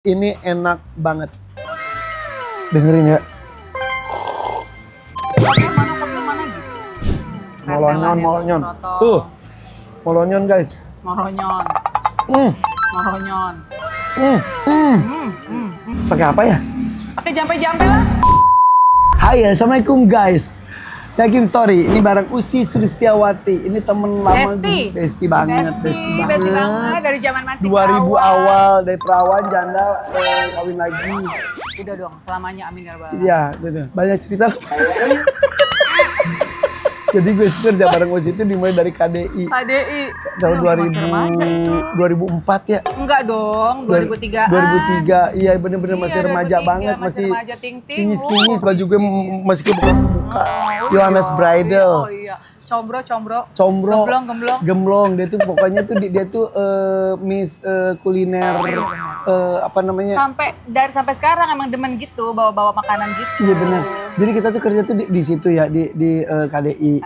Ini enak banget. Dengerin ya. Molonyon, molonyon. Tuh. Molonyon, guys. Moronyon. Moronyon. Pakai apa ya? Pakai jampe-jampe lah. Hai, assalamualaikum guys. Yakin Story, ini bareng Usi Sulistiawati. Ini temen lama gue. Besti banget, besti banget. Dari zaman masih 2000 perawan. awal, dari perawan, janda, kawin lagi. Udah dong, selamanya amin ya rabbal alamin. Iya, gitu. Banyak cerita. Jadi gue kerja bareng Usi itu dimulai dari KDI. KDI. Tahun Masih remaja itu. 2004 ya? Enggak dong, 2003-an. 2003, iya bener-bener masih remaja 2003, banget. Masih remaja ting-ting. kinyis-kinyis, baju gue masih kebuka-buka. Yohanes Bridal. Oh iya, combro. Combro, Gemblong. dia tuh pokoknya tuh dia tuh Miss kuliner apa namanya? Sampai sekarang emang demen gitu, bawa makanan gitu. Iya benar. Jadi kita tuh kerja tuh di situ ya di KDI.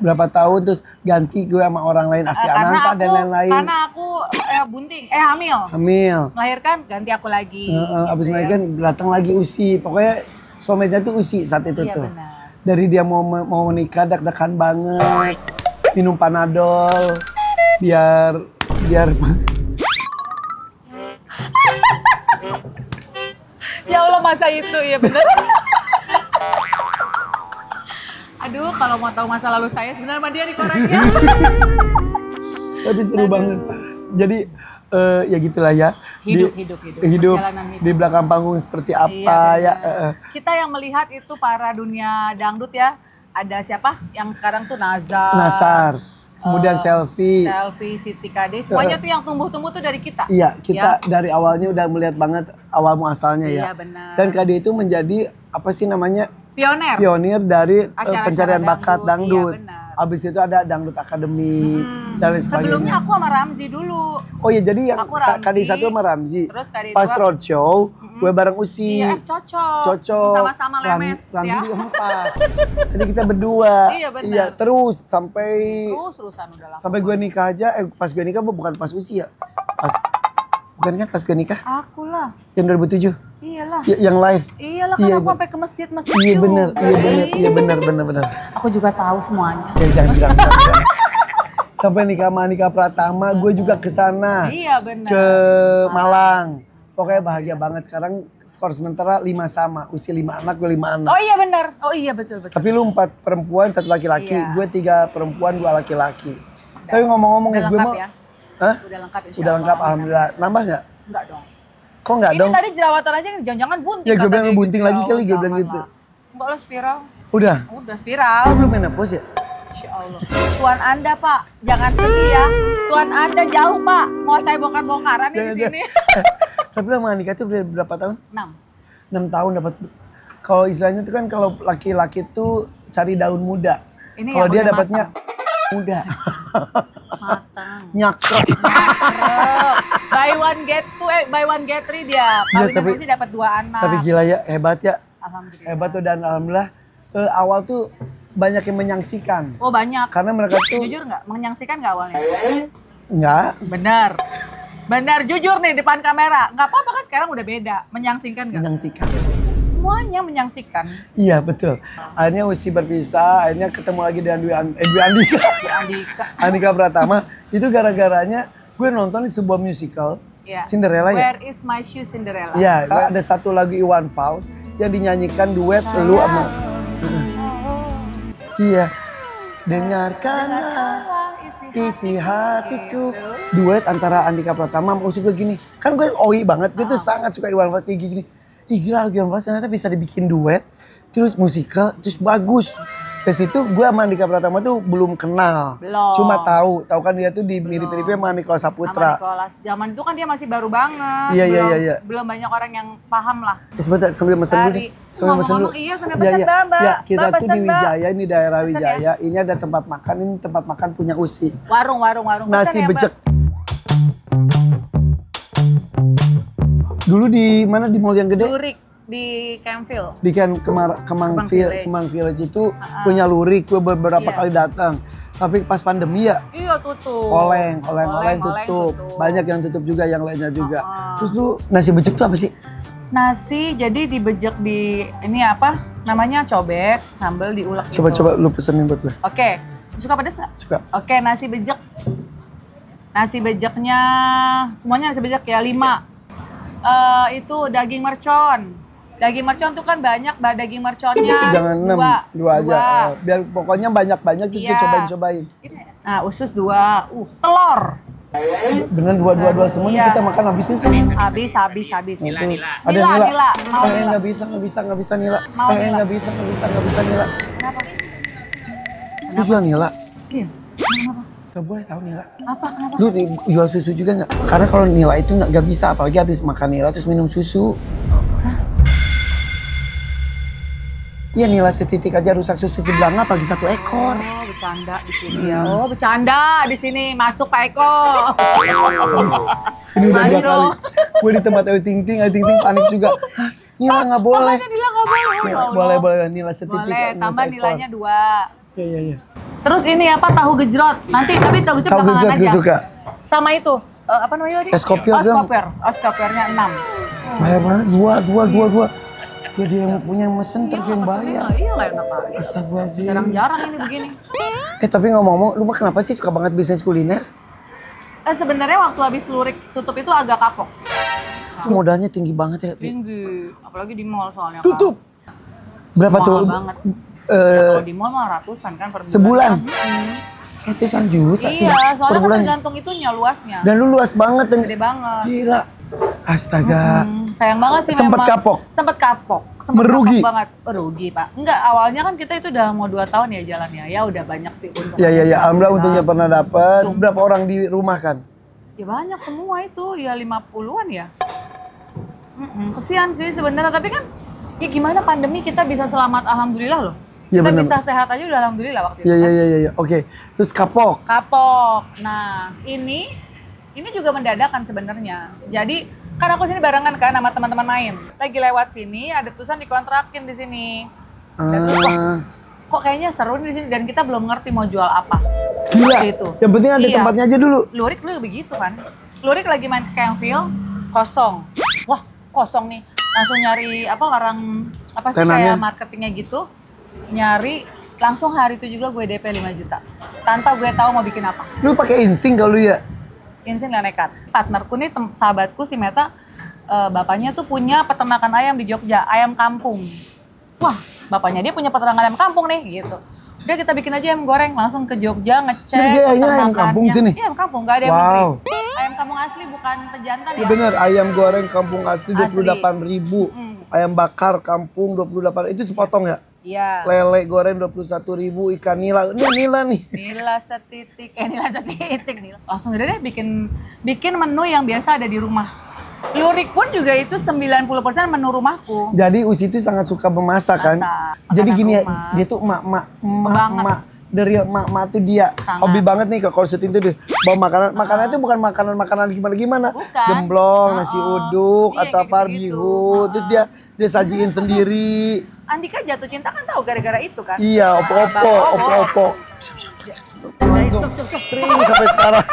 Berapa tahun terus ganti gue sama orang lain Asia Ananta dan lain-lain. Karena aku hamil. Melahirkan ganti aku lagi. Abis melahirkan datang lagi Usi. Pokoknya soulmate-nya tuh Usi saat itu iya, tuh. Benar. Dari dia mau menikah deg-degan banget. Minum Panadol biar Ya Allah, masa itu ya bener. Aduh, kalau mau tahu masa lalu saya sebenarnya sama dia dikorek-ya. Tapi seru banget. Jadi ya gitulah ya. Hidup. Di belakang panggung seperti apa iya, ya. Kita yang melihat itu para dunia dangdut ya. Ada siapa yang sekarang tuh Nasar. Kemudian Selfie, Siti Kade, semuanya tuh yang tumbuh-tumbuh tuh dari kita. Iya, kita dari awalnya udah melihat banget awal muasalnya ya. Iya, benar. Dan Kade itu menjadi apa sih namanya? Pionir dari acara-acara pencarian bakat dangdut. Iya, benar. Abis itu ada Dangdut Akademi dan lain sebagainya. Sebelumnya aku sama Ramzi dulu. Oh iya, jadi yang Kade 1 sama Ramzi. Terus Kade 2. Pas roadshow, gue bareng Usi. Iya, cocok. Sama-sama Sama-sama lemes Ramzi ya. juga pas. Jadi kita berdua. Iya, benar. Iya, terus sampai Terus-terusan udah lama. sampai gue nikah aja. Pas gue nikah bukan pas Usi ya. Bukan kan pas gue nikah? Aku lah. Yang 2007. Iyalah. Yang live. Iyalah, kan aku sampai ke masjid Iya bener. Aku juga tahu semuanya. Ya jangan. Sampai nikah sama Andika Pratama, gue juga ke sana. Iya benar. Ke Malang. Pokoknya bahagia banget. Sekarang skor sementara 5 sama. Usia 5 anak, gue 5 anak. Oh iya benar. Oh iya betul. Tapi lu 4 perempuan, 1 laki-laki. Iya. Gue 3 perempuan, 2 laki-laki. Tapi ngomong-ngomong ya gue mau. Ya? Hah? Udah lengkap insya Udah lengkap, alhamdulillah. Nambah nggak? Enggak dong. Kok nggak dong? Ini tadi jerawatan aja, jangan-jangan bunting. Ya gue bilang katanya bunting gitu. lagi kali, gue bilang gitu. Enggak lah, spiral. Udah? Udah spiral. Lu belum menopause ya? Insya Allah. Tuan Anda Pak, jangan sedih ya. Tuan Anda jauh Pak. Mau saya bongkar-bongkaran nih di sini. Tapi lu sama Andika tuh berapa tahun? 6. 6 tahun dapat. Kalau istilahnya tuh kan kalau laki-laki tuh cari daun muda. Kalau dia dapatnya muda. Matang. Nyakrok. Buy one get 3 dia. Kawin sih dapat 2 anak. Tapi gila ya, hebat ya. Alhamdulillah. Hebat tuh dan alhamdulillah awal tuh banyak yang menyaksikan. Oh banyak. Karena mereka tuh jujur nggak? Menyaksikan nggak awalnya? Enggak. Benar jujur nih depan kamera. Nggak apa-apa kan sekarang udah beda. Menyaksikan nggak? Menyaksikan. Semuanya menyaksikan. Iya betul. Akhirnya Usi berpisah, akhirnya ketemu lagi dengan Dwi Andika Pratama. Itu gara-garanya gue nonton di sebuah musical. Yeah. Cinderella ya? Where is my shoe Cinderella? Iya, ada satu lagu Iwan Fals yang dinyanyikan duet lu sama. Iya. Dengarkanlah isi hatiku. Duet antara Andika Pratama sama Usi. Gue gini, kan gue oi banget, gue tuh sangat suka Iwan Fals gini. Ih gila lagu Iwan Fals ternyata bisa dibikin duet, terus musikal, terus bagus. Dari situ gue sama Andika Pratama tuh belum kenal. Belum. Cuma tahu kan dia tuh di mirip-miripnya sama Nicholas Saputra. Zaman itu kan dia masih baru banget. Iya. Belum banyak orang yang paham lah. Sebentar, sambil mesen dulu nih. Sambil mesen dulu. Iya, sambil pesen Mbak. Ya, kita Mbak tuh di pesen, Wijaya, ini daerah pesen Wijaya. ya? Ini ada tempat makan, ini tempat makan punya Usi. Warung. Nasi Pesen ya, becek. Dulu di mana di mall yang gede? Lurik di Campville. Di Kemang Village itu punya lurik, gue beberapa kali datang. Tapi pas pandemi ya, Iya tutup. oleng tutup. Banyak yang tutup juga, yang lainnya juga. Terus lu nasi becek tuh apa sih? Nasi jadi dibejek di ini apa? Namanya cobek, sambal diulek gitu. Coba lu pesenin buat gue. Oke. Suka pedas nggak? Suka. Oke, nasi bejek. Nasi bejeknya semuanya nasi bejek ya 5. Itu daging mercon. Daging mercon tuh kan banyak, daging merconnya Jangan 6, 2 aja. Biar pokoknya banyak-banyak terus Iya. gue cobain. Nah, usus 2. Telur. Bener dua semuanya Iya. kita makan habisnya sih. Habis. Terus ada Nila, Nila. Nila. Mau Nila. Nggak bisa Nila. Mau Nila. Nggak bisa Nila. Kenapa? Lu jual Nila? Iya. Kenapa? Gak boleh tahu Nila. Apa? Kenapa? Lu jual susu juga nggak? Karena kalau Nila itu nggak bisa, apalagi habis makan Nila terus minum susu. Iya Nila setitik aja rusak susu sebelah apalagi 1 ekor. Oh, bercanda di sini ya. Oh, bercanda di sini. Masuk Pak Eko. Ini udah 2 Masuk. kali. Gue di tempat Ayu Ting Ting panik juga. Hah, Nila nggak boleh. Makanya Nila nggak boleh. Ya Allah. Boleh Nila setitik. Boleh, Nila tambah seekor. nilainya 2. Iya. Terus ini apa? Tahu gejrot. Nanti tapi tahu gejrot Tahu belakangan gejrot gue aja. suka. Sama itu. Apa namanya tadi? Es kopior dong. Oskopiernya 6. Bayar mana? Dua. Ya dia yang punya yang mesen terus yang bayar. Iya lah enak aja. Astagfirullahaladzim. Jarang-jarang ini begini. Tapi ngomong-ngomong, lu mah kenapa sih suka banget bisnis kuliner? Sebenarnya waktu habis lurik tutup itu agak kapok. Itu modalnya tinggi banget ya. Tinggi. Apalagi di mall soalnya. Kak. Tutup. Berapa Mahal tuh? banget. Kalau di mall mah ratusan kan per bulan. Sebulan? Hmm. Ratusan juta sih Iya, per soalnya kan bulannya. tergantung itunya luasnya. Dan lu luas banget dan Gede banget. gila. Astaga. Sayang banget sih Sempet memang. kapok? Sempet kapok. Merugi? Kapok banget. Merugi, Pak. Enggak, awalnya kan kita itu udah mau 2 tahun ya jalannya. Ya udah banyak sih untung. Ya. Alhamdulillah untungnya pernah dapat. Berapa orang di rumah kan? Ya banyak semua itu, ya 50-an ya. Kesian sih sebenarnya, tapi kan ya gimana pandemi kita bisa selamat alhamdulillah loh. Iya, Kita bener. bisa sehat aja udah alhamdulillah waktu itu. Iya. Oke. Terus kapok. Kapok. Nah, ini juga mendadak kan sebenarnya. Jadi kan aku sini barengan kan sama teman-teman main. Lagi lewat sini ada tulisan dikontrakin di sini. Dan terus, wah, kok kayaknya seru nih di sini dan kita belum ngerti mau jual apa. Gila. Gitu. Yang penting ada Iya. tempatnya aja dulu. Lurik lu begitu kan. Lurik lagi main ke Campfield, kosong. Wah, kosong nih. Langsung nyari orang apa sih Tenannya. kayak marketingnya gitu. Nyari langsung hari itu juga gue DP 5 juta. Tanpa gue tahu mau bikin apa. Lu pakai insting kalau ya. Insin gak nekat. Partnerku nih, sahabatku si Meta, bapaknya tuh punya peternakan ayam di Jogja, ayam kampung. Wah, bapaknya dia punya peternakan ayam kampung nih, gitu. Udah kita bikin aja ayam goreng, langsung ke Jogja ngecek Jadi ayam peternakannya. kampung sini? Iya, ayam kampung, gak ada yang Wow. negeri. Ayam kampung asli, bukan pejantan Ya ya. bener, ayam goreng kampung asli Asli. 28.000. Ayam bakar kampung 28. Itu sepotong ya? Iya. Lele goreng 21.000, ikan nila. Ini nila nih. Nila setitik, Nila. Langsung udah deh bikin menu yang biasa ada di rumah. Lurik pun juga itu 90% menu rumahku. Jadi Usi itu sangat suka memasak kan. Masak, Jadi makanan gini ya, rumah. dia tuh Banget. mak dari mak tuh dia Sangat. hobi banget nih ke kalau syuting tuh dia bawa makanan itu bukan makanan gimana Bukan. gemblong, nasi uduk Iya, atau kayak apa gitu-gitu. bihun, terus dia sajiin sendiri. Andika jatuh cinta kan tahu gara-gara itu kan? Iya, opo-opo. Langsung string sampai sekarang.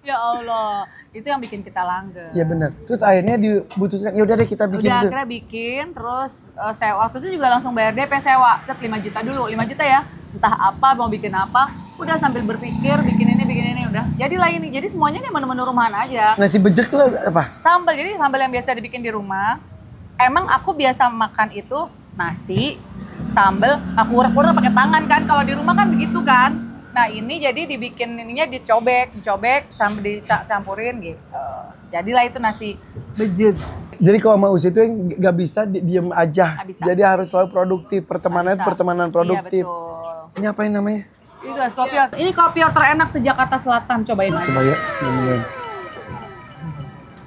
Ya Allah, itu yang bikin kita langgeng. Iya benar. Terus akhirnya dibutuhkan, ya udah deh kita bikin Udah tuh. akhirnya bikin, terus sewa. Waktu itu juga langsung bayar DP sewa, tet 5 juta dulu, 5 juta ya. Entah apa, mau bikin apa. Udah sambil berpikir, bikin ini, udah. Jadilah ini, jadi semuanya nih menu-menu rumahan aja. Nasi bejek tuh apa? Sambal, jadi sambal yang biasa dibikin di rumah. Emang aku biasa makan itu nasi, sambal, aku urek-urek pakai tangan kan. Kalau di rumah kan begitu kan. Nah ini jadi dibikin ininya dicobek sambil dicampurin gitu. Jadilah itu nasi bejeg. Jadi kalau mau Usi itu nggak bisa diem aja. Nggak bisa. Jadi harus selalu produktif. Pertemanan Bisa. pertemanan produktif. Iya betul. Ini apa yang namanya? Itu es kopior. Ini kopior terenak se-Jakarta Selatan. Cobain aja. Coba ya, bismillah.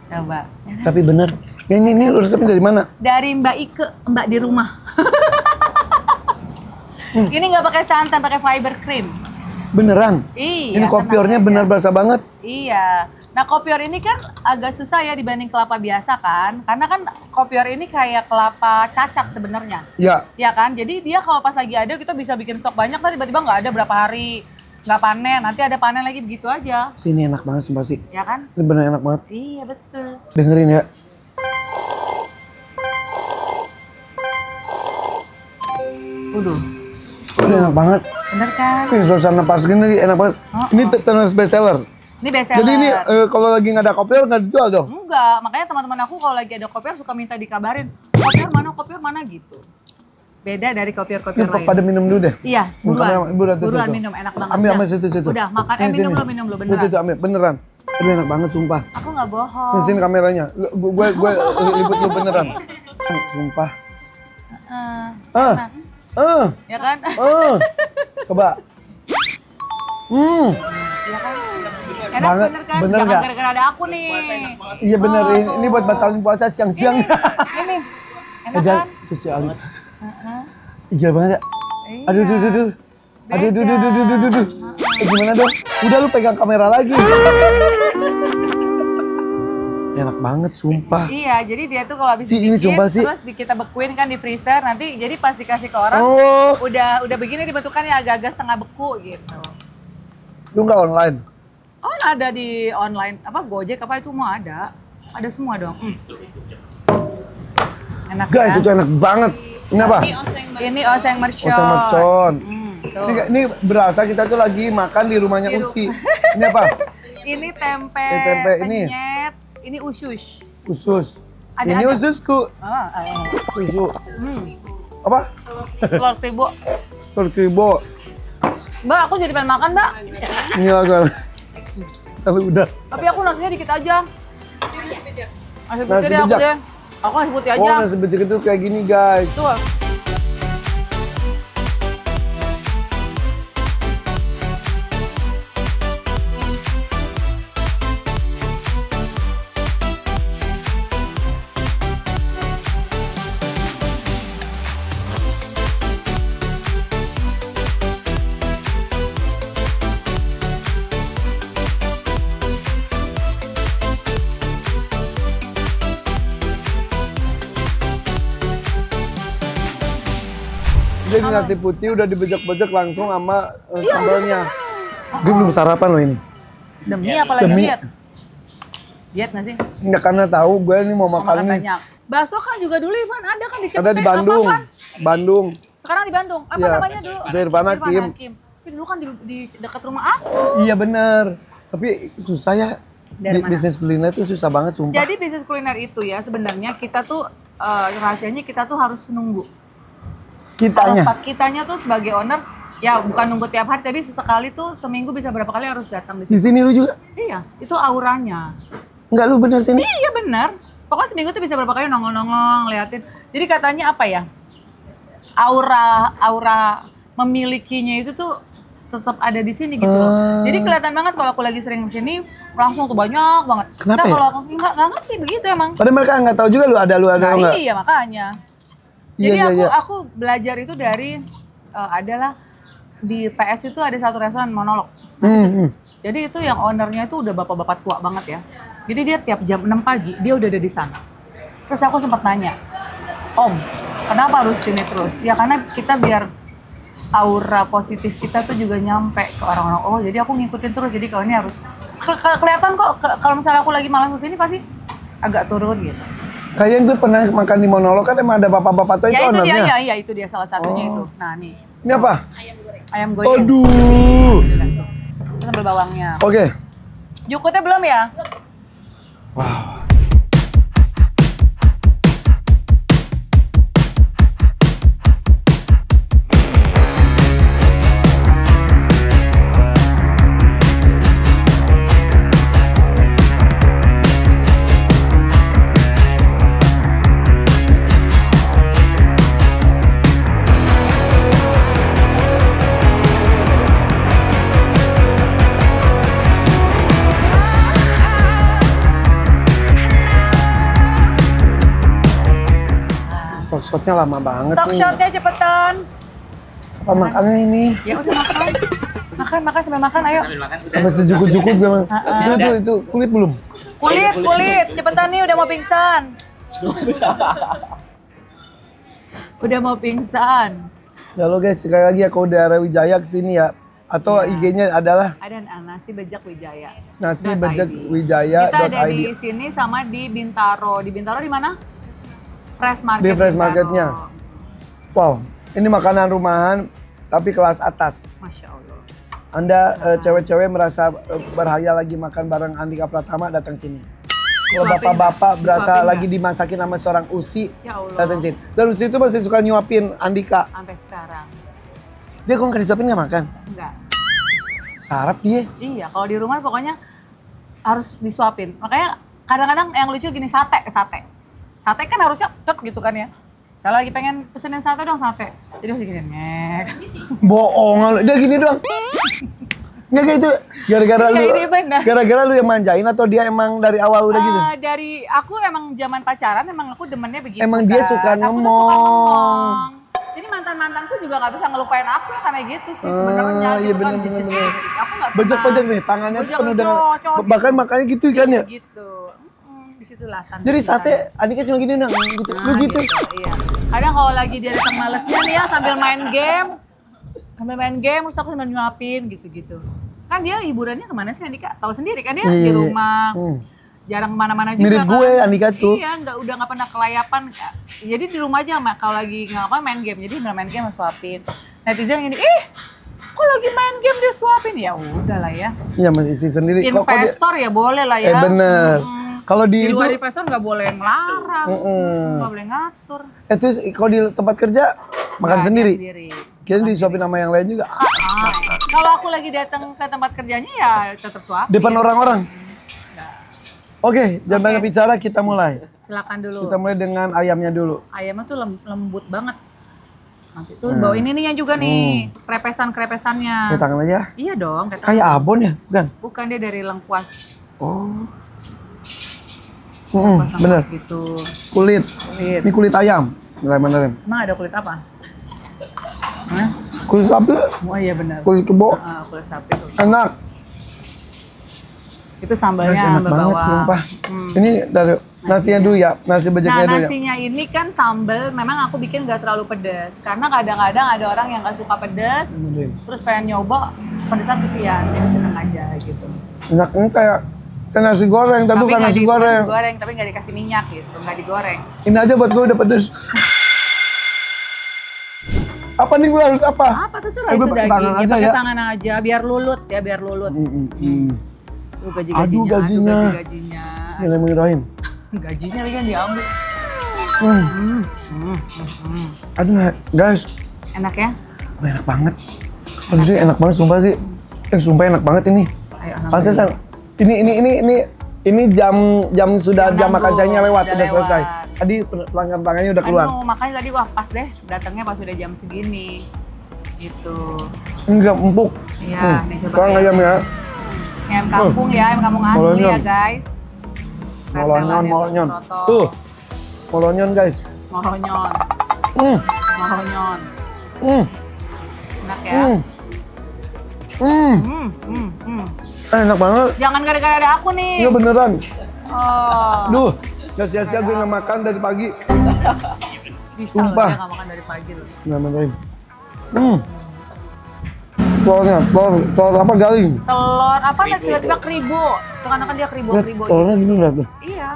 Coba. Tapi bener. Ini resepnya dari mana? Dari Mbak Ike, Mbak di rumah. Ini nggak pakai santan, pakai fiber cream. Beneran? Iya. Ini kopiornya tenang bener aja. berasa banget. Iya. Nah, kopior ini kan agak susah ya dibanding kelapa biasa kan? Karena kan kopior ini kayak kelapa cacat sebenarnya. Ya, Ya kan? Jadi dia kalau pas lagi ada kita bisa bikin stok banyak, tapi tiba-tiba nggak ada berapa hari. Nggak panen, nanti ada panen lagi begitu aja. sini enak banget sumpah sih. Ya kan? Ini bener enak banget. Iya, betul. Dengerin ya. Udah. Ini enak banget. Bener kan? Ini suasana pas gini enak banget. Ini terkenal best seller. Ini best seller. Jadi ini kalau lagi nggak ada kopior nggak dijual dong? Enggak, makanya teman-teman aku kalau lagi ada kopior suka minta dikabarin. Kopior mana gitu. Beda dari kopior-kopior lain. Pada minum dulu deh. Iya, Buruan, buruan. tuh, Buruan tuh. minum, enak banget. Ambil, Udah. ambil situ. Udah, makan. Sini, Minum sini. dulu, Tuh, beneran. tuh, ambil. Beneran. Aduh enak banget sumpah. Aku nggak bohong. Sini kameranya. Gue liput lu beneran. Sumpah. Enak. Ya kan? Coba. Ya kan? Enak Banget. bener kan? Bener Jangan nggak? gara-gara ada aku nih. Iya bener. Oh, Ini buat batalin puasa siang-siang. Ini. Enak Dan kan? itu si Ali. Iya banget ya. Iya. Aduh. Aduh. Gimana dong? Udah lu pegang kamera lagi. Enak banget sumpah. Iya, jadi dia tuh kalau habis Si, ini dibikin, sumpah sih. terus kita bekuin kan di freezer, nanti jadi pas dikasih ke orang, Oh, udah begini dibentukannya agak-agak setengah beku gitu. lu nggak online? Oh, ada di online, apa Gojek apa itu mau ada semua dong. Enak Guys, ya? itu enak banget. Ini apa? Ini oseng mercon. Oseng mercon. Tuh. Ini berasa kita tuh lagi makan di rumahnya Usi. Ini apa? Ini tempe, Ini tempe, ini. penyet, ini usus. Usus. Ada- Ini ada. ususku. Susu. Apa? Telur kribo. Telur kribo. Mbak, aku jadi pengen makan, Mbak. Ini agak. Kalau udah. Tapi aku nasinya dikit aja. Nasi Nasi putih deh aku bejak. deh. Aku nasi putih Oh, aja. nasi becek itu kayak gini, guys. Tuh. Jadi nasi putih udah dibejek-bejek langsung sama sambalnya. Gue belum sarapan loh ini. Demi apalagi Demi. diet? Diet nggak sih? Enggak karena tahu gue ini mau Mau makan makan nih. banyak. Bakso kan juga dulu Ivan ada kan di Ada di Cipete, Bandung. apa, Van? Bandung. Sekarang di Bandung. Apa Iya. namanya dulu? Zairvan Hakim. Tapi dulu kan di dekat rumah aku. Iya bener. Tapi susah ya. Dari mana? Bisnis kuliner tuh susah banget sumpah. Jadi bisnis kuliner itu ya sebenarnya kita tuh rahasianya kita tuh harus nunggu. Kitanya. Kitanya tuh sebagai owner ya bukan nunggu tiap hari tapi sesekali tuh seminggu bisa berapa kali harus datang di Di sini. sini lu juga? Iya, itu auranya. Enggak lu bener sini? Iya benar. Pokoknya seminggu tuh bisa berapa kali nongol-nongol liatin. Jadi katanya apa ya? Aura memilikinya itu tuh tetap ada di sini gitu loh. Jadi kelihatan banget kalau aku lagi sering kesini langsung tuh banyak banget. Kenapa Nah, ya? kalau aku nggak ngerti begitu emang. Padahal mereka nggak tahu juga lu ada Nah, enggak. iya makanya. Iya, Jadi iya, iya. aku belajar itu dari adalah di PS itu ada satu restoran monolog. Jadi itu yang ownernya itu udah bapak-bapak tua banget ya. Jadi dia tiap jam 6 pagi dia udah ada di sana. Terus aku sempat nanya, Om, kenapa harus sini terus? Ya karena kita biar aura positif kita tuh juga nyampe ke orang-orang. Oh jadi aku ngikutin terus. Jadi kalau ini harus kelihatan kok kalau misalnya aku lagi malas kesini pasti agak turun gitu. Kayaknya gue pernah makan di monolog kan emang ada bapak-bapak tuh itu Ya itu dia, ownernya. ya itu dia salah satunya itu. Nah nih, Ini apa? ayam goreng. Aduh. Sambal bawangnya. Oke. Jukutnya belum ya? Stock shotnya lama banget Stock nih. shotnya cepetan. Apa makannya ini? Ya udah makan. Makan sambil makan ayo. Sampai sejukut-jukut gue mah. Itu kulit belum? Kulit. Cepetan nih udah mau pingsan. Udah mau pingsan. Ya lo guys, sekali lagi ya kalau daerah Wijaya kesini ya. Atau IG-nya adalah ada nasi bejak Wijaya. Nasi bejak Wijaya. Kita ada di sini sama di Bintaro. Di Bintaro di mana? Fresh Market. Di Fresh Marketnya. Wow, ini makanan rumahan tapi kelas atas. Masya Allah. Anda cewek-cewek merasa berhaya lagi makan bareng Andika Pratama, datang sini. Kalau bapak-bapak berasa lagi dimasakin sama seorang Usi, ya Allah, datang sini. Dan Usi itu masih suka nyuapin Andika. Sampai sekarang. Dia kalau nggak disuapin nggak makan? Enggak. Sarap dia. Iya, kalau di rumah pokoknya harus disuapin. Makanya kadang-kadang yang lucu gini, sate. Sate kan harusnya cek gitu kan ya. Saya lagi pengen pesenin sate dong, sate. Jadi masih gini, ngek. Bohong, dia gini doang. Nggak kayak itu gara-gara lu yang manjain atau dia emang dari awal udah gitu? Dari aku emang zaman pacaran emang aku demennya begitu. Emang dia suka ngomong. Jadi mantanku juga nggak bisa ngelupain aku karena gitu sih sebenarnya. Iya gitu bener. Aku nggak pernah. Bejek-bejek nih, tangannya penuh dengan bahkan makannya gitu kan ya? Gitu. Disitulah. Jadi sate Andika cuma gini dong, gitu. Lu gitu. Iya. Kadang kalau lagi dia datang malesnya nih ya sambil main game, terus aku sambil nyuapin gitu-gitu. Kan dia hiburannya kemana sih Andika? Tahu sendiri kan dia di rumah, jarang kemana-mana juga. Mirip gue Andika tuh. Iya, udah nggak pernah kelayapan. Jadi di rumah aja kalau lagi ngapain main game. Jadi main game suapin. Netizen gini, kok lagi main game dia suapin? Ya udah lah ya. Iya masih isi sendiri. Investor ya boleh lah ya. Bener. Kalau di luar investor nggak boleh ngelarang, nggak boleh ngatur. Terus kalau di tempat kerja makan sendiri. Kira disuapin sama yang lain juga. Kalau aku lagi datang ke tempat kerjanya ya tetap suapin. Depan orang-orang. Oke, jangan banyak bicara, kita mulai. Silakan dulu. Kita mulai dengan ayamnya dulu. Ayamnya tuh lembut banget. Nanti tuh bawa ininya juga nih, krepesannya. Pakai tangan aja. Iya dong. Kayak abon ya, bukan? Bukan, dia dari lengkuas. Oh. Bener. Gitu. Kulit. Ini kulit ayam. Bismillahirrahmanirrahim. Emang ada kulit apa? Kulit sapi. Oh iya benar. Kulit kebo. Kulit sapi tuh. Enak. Itu sambalnya enak banget, bawang. sumpah. Ini dari nasinya dulu ya, nasi bejaknya dulu ya. Nasinya ini kan sambal, memang aku bikin gak terlalu pedas. Karena kadang-kadang ada orang yang gak suka pedas, terus pengen nyoba pedasnya kesian, jadi seneng aja gitu. Enak, ini kayak nasi goreng, tapi bukan nasi goreng. Tapi gak dikasih minyak gitu, gak digoreng. Ini aja buat gue udah pedas. Apa nih gue harus apa? Apa terserah itu dagingnya, pakai tangan aja, biar lulut ya, biar lulut. Gajinya. Bismillahirrahmanirrahim. Gajinya lagi kan diambil. Aduh guys. Enak ya? Enak banget. Aduh sih enak banget sumpah sih. Sumpah enak banget ini. Pantesan. Ini jam sudah jam makan siangnya lewat, udah selesai. Tadi pelanggan-pelanggannya udah keluar. Makanya tadi wah pas deh datangnya pas udah jam segini. Gitu. Enggak empuk. Iya, nih coba. Kurang ayam ya. Ayam kampung ya, ayam kampung asli ya guys. Molonyon. Tuh. Molonyon guys. Molonyon. Enak ya. Enak banget. Jangan gara-gara ada aku nih. Iya beneran. Duh. Gak sia-sia gue gak makan dari pagi. Bisa sumpah. Loh, dia gak makan dari pagi loh. Bismillahirrahmanirrahim. Telur apa garing? Telur apa tiba-tiba keribo. Tuh kan dia keribo. Telurnya gini udah tuh. Iya.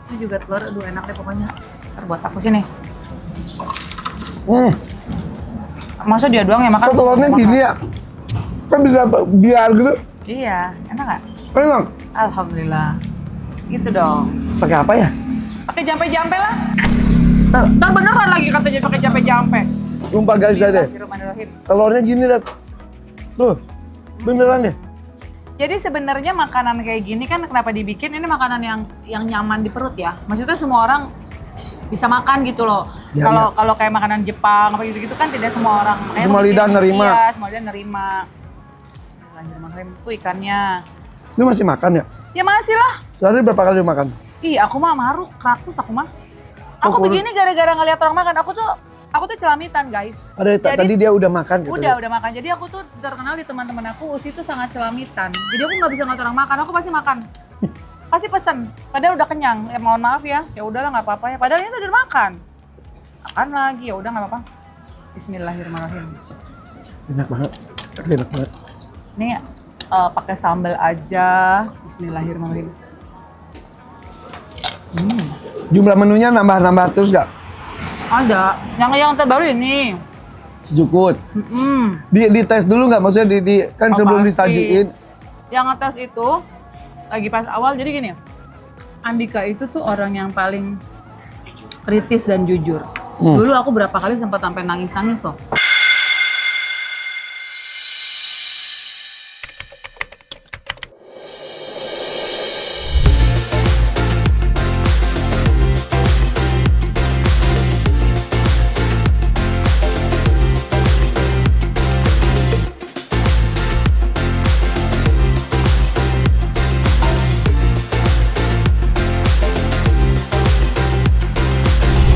Ini juga telur, aduh enak deh pokoknya. Ntar buat aku sini. Masa dia doang yang makan? Telurnya gini ya? Kan bisa biar gitu. Iya, enak gak? Enak. Alhamdulillah. Gitu dong. Pakai apa ya? Pakai jampe-jampe lah. Ntar beneran lagi katanya pakai jampe-jampe. Sumpah guys aja. Telurnya gini dah. Tuh, beneran ya? Jadi sebenarnya makanan kayak gini kan kenapa dibikin, ini makanan yang nyaman di perut ya. Maksudnya semua orang bisa makan gitu loh. Kalau kayak makanan Jepang apa gitu-gitu kan tidak semua orang. Semua lidah nerima. Iya, semua lidah nerima. Bismillahirrahmanirrahim. Itu ikannya. Lu masih makan ya? Ya masih lah. Sehari berapa kali makan? Ih, aku mah maruk, rakus aku mah. Aku begini gara-gara ngeliat orang makan. Aku tuh celamitan guys. Padahal tadi dia udah makan gitu. Udah makan. Jadi aku tuh terkenal di teman-teman aku Usi tuh sangat celamitan. Jadi aku nggak bisa ngatur orang makan, aku pasti makan. Pasti pesen. Padahal udah kenyang. Ya mohon maaf ya. Ya udahlah nggak apa-apa ya. Padahal ini tuh udah makan. Makan lagi ya udah nggak apa-apa. Bismillahirrahmanirrahim. Enak banget. Enak banget. Ini pakai sambal aja. Bismillahirrahmanirrahim. Jumlah menunya nambah-nambah terus gak? Ada. Yang terbaru ini. Sejukut. Di tes dulu nggak? Maksudnya kan sebelum pasti. disajiin. Yang ngetes itu lagi pas awal. Jadi gini, Andika itu tuh orang yang paling kritis dan jujur. Dulu aku berapa kali sempat sampai nangis-nangis loh.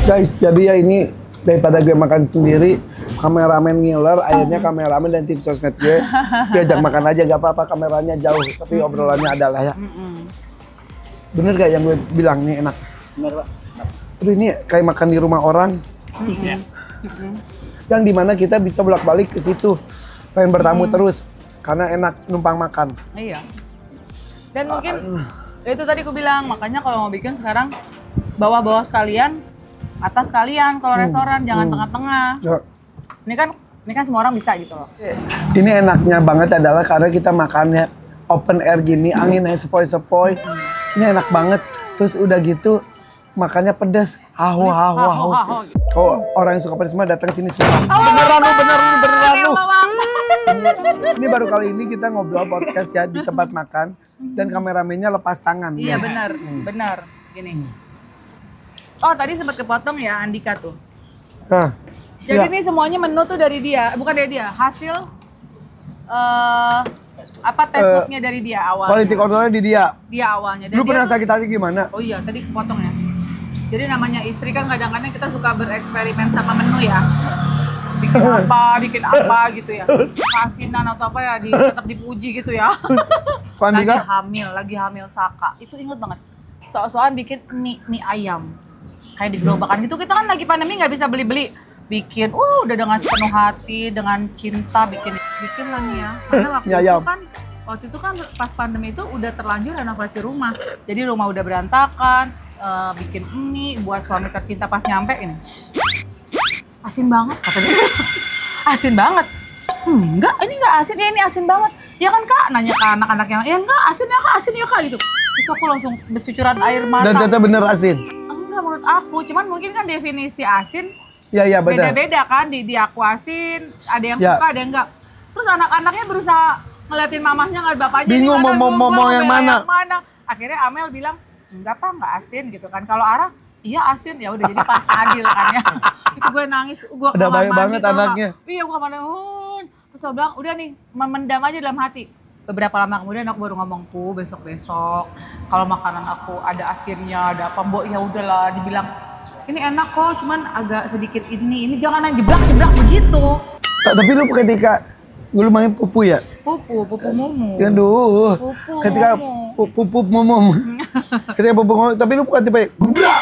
Guys, jadi ya ini daripada gue makan sendiri, kameramen ngiler, akhirnya kameramen dan tim sosmed gue diajak makan aja, gak apa-apa kameranya jauh, tapi obrolannya adalah ya. Bener gak yang gue bilang nih enak? Bener Pak. Aduh ini kayak makan di rumah orang. Yang dimana kita bisa bolak-balik ke situ, pengen bertamu terus, karena enak numpang makan. Iya. Dan mungkin itu tadi aku bilang, makanya kalau mau bikin sekarang bawah-bawah sekalian, atas kalian kalau restoran jangan tengah-tengah. Ya. Ini kan semua orang bisa gitu loh. Ini enaknya banget adalah karena kita makannya open air gini, anginnya sepoi-sepoi. Ini enak banget. Terus udah gitu makannya pedas, haho. Kalau orang yang suka pedas mah datang sini semua. Beneran lu. Ini baru kali ini kita ngobrol podcast ya di tempat makan dan kameramennya lepas tangan. Iya guys. benar. Gini. Oh tadi sempat kepotong ya Andika tuh. Nah, Jadi ya. ini semuanya menu tuh dari dia, bukan dari dia, hasil textbooknya dari dia awalnya. Quality controlnya di dia. Dia awalnya. Dan Lu dia pernah tuh- sakit hati gimana? Oh iya, tadi kepotong ya. Jadi namanya istri kan kadang-kadang kita suka bereksperimen sama menu ya. Bikin apa gitu ya. Asinan atau apa ya, tetap dipuji gitu ya. Andika? lagi hamil Saka. Itu inget banget. Soal-soal bikin mie ayam. Kayak di gerobakan gitu, kita kan lagi pandemi nggak bisa beli-beli. Bikin, udah dengan sepenuh hati, dengan cinta bikin lah nih ya. Karena waktu itu kan pas pandemi itu udah terlanjur renovasi rumah. Jadi rumah udah berantakan, bikin mie buat suami tercinta pas nyampe ini. Asin banget katanya. Asin banget. Enggak, ini enggak asin. Ya ini asin banget. Ya kan Kak, nanya ke anak-anak yang, ya enggak asin ya Kak gitu. Itu aku langsung bercucuran air mata. Dan ternyata bener asin. Enggak menurut aku, cuman mungkin kan definisi asin Iya benar. beda-beda kan, di aku asin, ada yang Ya. suka, ada yang enggak. Terus anak-anaknya berusaha ngeliatin mamahnya, ngeliat bapaknya. Bingung ini mana, mau yang mana. Akhirnya Amel bilang, enggak Pak, enggak asin gitu kan. Kalau Ara, iya asin, ya udah jadi pas adil kan ya. Itu gue nangis, gue Ada banyak banget anaknya. Iya, gue kamar mandi. Terus gue bilang, udah nih, memendam aja dalam hati. Beberapa lama kemudian aku baru ngomong, besok-besok kalau makanan aku ada asinnya, ada apa, Mbok, ya udahlah. Dibilang, ini enak kok, cuman agak sedikit ini jangan yang jeblak begitu. Tapi lu ketika lu main pupu ya? Pupu mumu. Aduh. Pupu Ketika mumu. pupu momom. Ketika pupu ngomong, tapi lu bukan tipe gubrak.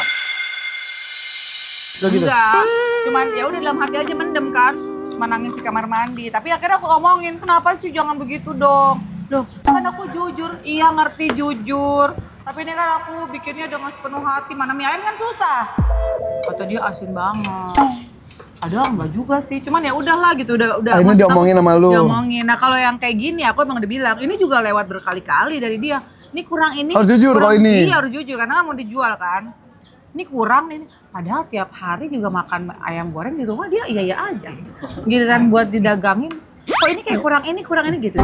Gitu. Enggak, cuman ya udah dalam hati aja mendem kan, cuma nangis di kamar mandi. Tapi akhirnya aku ngomongin, kenapa sih jangan begitu dong? Loh, kan aku jujur, iya ngerti jujur. Tapi ini kan aku bikinnya dengan sepenuh hati, mana mie ayam kan susah. Kata dia asin banget. Ada enggak juga sih, cuman ya udahlah gitu, udah. Akhirnya maksud diomongin aku, sama lu. Diomongin. Nah kalau yang kayak gini aku emang udah bilang, ini juga lewat berkali-kali dari dia. Ini kurang ini. Harus jujur kurang, kalau ini. Iya harus jujur, karena kan mau dijual kan. Ini kurang ini. Padahal tiap hari juga makan ayam goreng di rumah dia iya aja. Giliran buat didagangin, kok ini kayak kurang ini gitu.